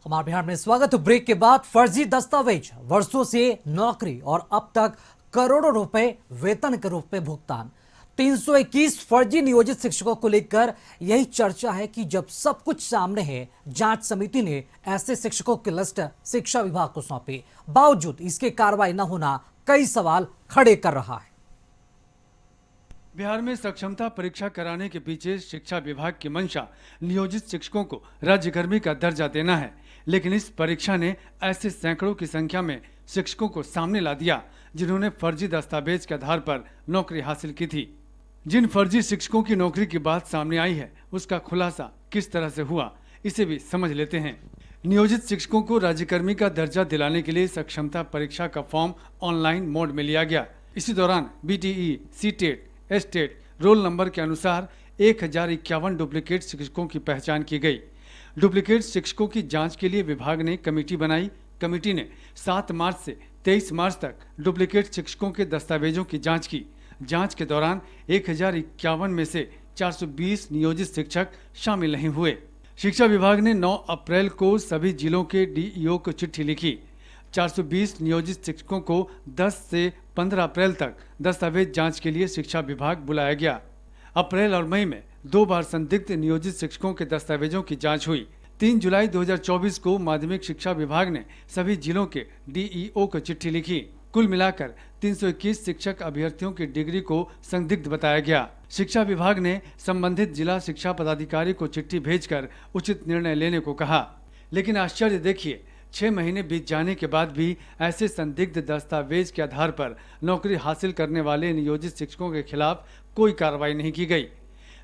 हमारे बिहार में स्वागत। ब्रेक के बाद फर्जी दस्तावेज, वर्षों से नौकरी और अब तक करोड़ों रुपए वेतन के रूप में भुगतान। 321 फर्जी नियोजित शिक्षकों को लेकर यही चर्चा है कि जब सब कुछ सामने है, जांच समिति ने ऐसे शिक्षकों की लिस्ट शिक्षा विभाग को सौंपी, बावजूद इसके कार्रवाई न होना कई सवाल खड़े कर रहा है। बिहार में सक्षमता परीक्षा कराने के पीछे शिक्षा विभाग की मंशा नियोजित शिक्षकों को राज्यकर्मी का दर्जा देना है, लेकिन इस परीक्षा ने ऐसे सैकड़ों की संख्या में शिक्षकों को सामने ला दिया जिन्होंने फर्जी दस्तावेज के आधार पर नौकरी हासिल की थी। जिन फर्जी शिक्षकों की नौकरी की बात सामने आई है, उसका खुलासा किस तरह से हुआ, इसे भी समझ लेते हैं। नियोजित शिक्षकों को राज्यकर्मी का दर्जा दिलाने के लिए सक्षमता परीक्षा का फॉर्म ऑनलाइन मोड में लिया गया। इसी दौरान BTE, CTET, estate roll number के अनुसार 1051 डुप्लीकेट शिक्षकों की पहचान की गई। डुप्लीकेट शिक्षकों की जांच के लिए विभाग ने कमेटी बनाई। कमेटी ने 7 मार्च से 23 मार्च तक डुप्लीकेट शिक्षकों के दस्तावेजों की जांच की। जांच के दौरान 1051 में से 420 नियोजित शिक्षक शामिल नहीं हुए। शिक्षा विभाग ने 9 अप्रैल को सभी जिलों के डीईओ को चिट्ठी लिखी। 420 नियोजित शिक्षकों को 10 से 15 अप्रैल तक दस्तावेज जांच के लिए शिक्षा विभाग बुलाया गया। अप्रैल और मई में 2 बार संदिग्ध नियोजित शिक्षकों के दस्तावेजों की जांच हुई। 3 जुलाई 2024 को माध्यमिक शिक्षा विभाग ने सभी जिलों के डीईओ को चिट्ठी लिखी। कुल मिलाकर 321 शिक्षक अभ्यर्थियों की डिग्री को संदिग्ध बताया गया। शिक्षा विभाग ने संबंधित जिला शिक्षा पदाधिकारी को चिट्ठी भेजकर उचित निर्णय लेने को कहा, लेकिन आश्चर्य देखिए, 6 महीने बीत जाने के बाद भी ऐसे संदिग्ध दस्तावेज के आधार पर नौकरी हासिल करने वाले नियोजित शिक्षकों के खिलाफ कोई कार्रवाई नहीं की गई।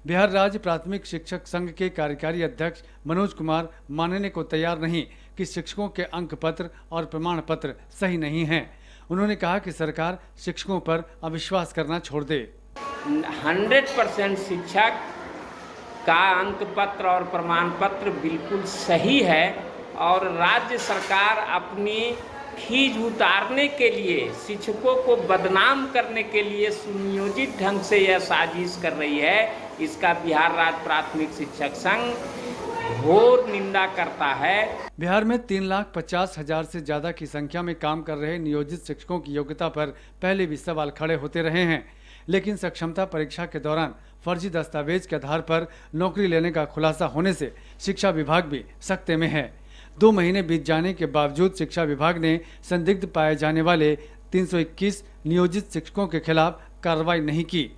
बिहार राज्य प्राथमिक शिक्षक संघ के कार्यकारी अध्यक्ष मनोज कुमार मानने को तैयार नहीं कि शिक्षकों के अंक पत्र और प्रमाण पत्र सही नहीं हैं। उन्होंने कहा कि सरकार शिक्षकों पर अविश्वास करना छोड़ दे। 100% शिक्षक का अंक पत्र और प्रमाण पत्र बिल्कुल सही है और राज्य सरकार अपनी फीस उतारने के लिए, शिक्षकों को बदनाम करने के लिए सुनियोजित ढंग से यह साजिश कर रही है। इसका बिहार राज्य प्राथमिक शिक्षक संघ घोर निंदा करता है। बिहार में 3,50,000 से ज्यादा की संख्या में काम कर रहे नियोजित शिक्षकों की योग्यता पर पहले भी सवाल खड़े होते रहे हैं, लेकिन सक्षमता परीक्षा के दौरान फर्जी दस्तावेज के आधार पर नौकरी लेने का खुलासा होने से शिक्षा विभाग भी सकते में है। 2 महीने बीत जाने के बावजूद शिक्षा विभाग ने संदिग्ध पाए जाने वाले 321 नियोजित शिक्षकों के खिलाफ कार्रवाई नहीं की।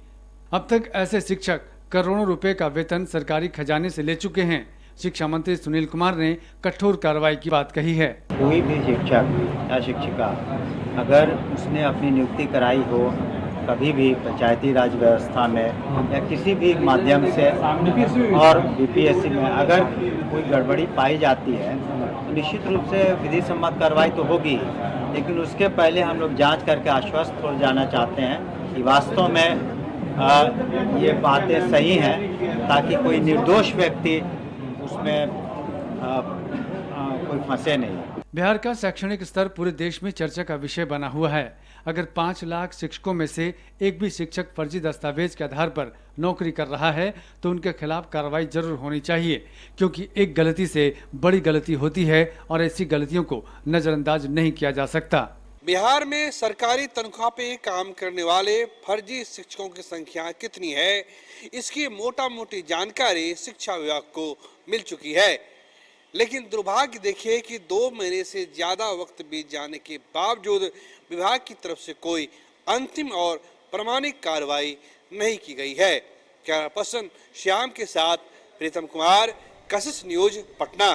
अब तक ऐसे शिक्षक करोड़ों रुपए का वेतन सरकारी खजाने से ले चुके हैं। शिक्षा मंत्री सुनील कुमार ने कठोर कार्रवाई की बात कही है। कोई भी शिक्षक या शिक्षिका अगर उसने अपनी नियुक्ति कराई हो कभी भी पंचायती राज व्यवस्था में या किसी भी माध्यम से और बीपीएससी में अगर कोई गड़बड़ी पाई जाती है तो निश्चित रूप से विधि सम्मत कार्रवाई तो होगी, लेकिन उसके पहले हम लोग जांच करके आश्वस्त हो जाना चाहते हैं कि वास्तव में ये बातें सही हैं, ताकि कोई निर्दोष व्यक्ति उसमें कोई फंसे नहीं। बिहार का शैक्षणिक स्तर पूरे देश में चर्चा का विषय बना हुआ है। अगर 5 लाख शिक्षकों में से एक भी शिक्षक फर्जी दस्तावेज के आधार पर नौकरी कर रहा है तो उनके खिलाफ कार्रवाई जरूर होनी चाहिए, क्योंकि एक गलती से बड़ी गलती होती है और ऐसी गलतियों को नजरअंदाज नहीं किया जा सकता। बिहार में सरकारी तनख्वाह पे काम करने वाले फर्जी शिक्षकों की संख्या कितनी है, इसकी मोटा मोटी जानकारी शिक्षा विभाग को मिल चुकी है, लेकिन दुर्भाग्य देखिए कि 2 महीने से ज्यादा वक्त बीत जाने के बावजूद विभाग की तरफ से कोई अंतिम और प्रामाणिक कार्रवाई नहीं की गई है। कैमरा पर्सन श्याम के साथ प्रीतम कुमार, कशिश न्यूज, पटना।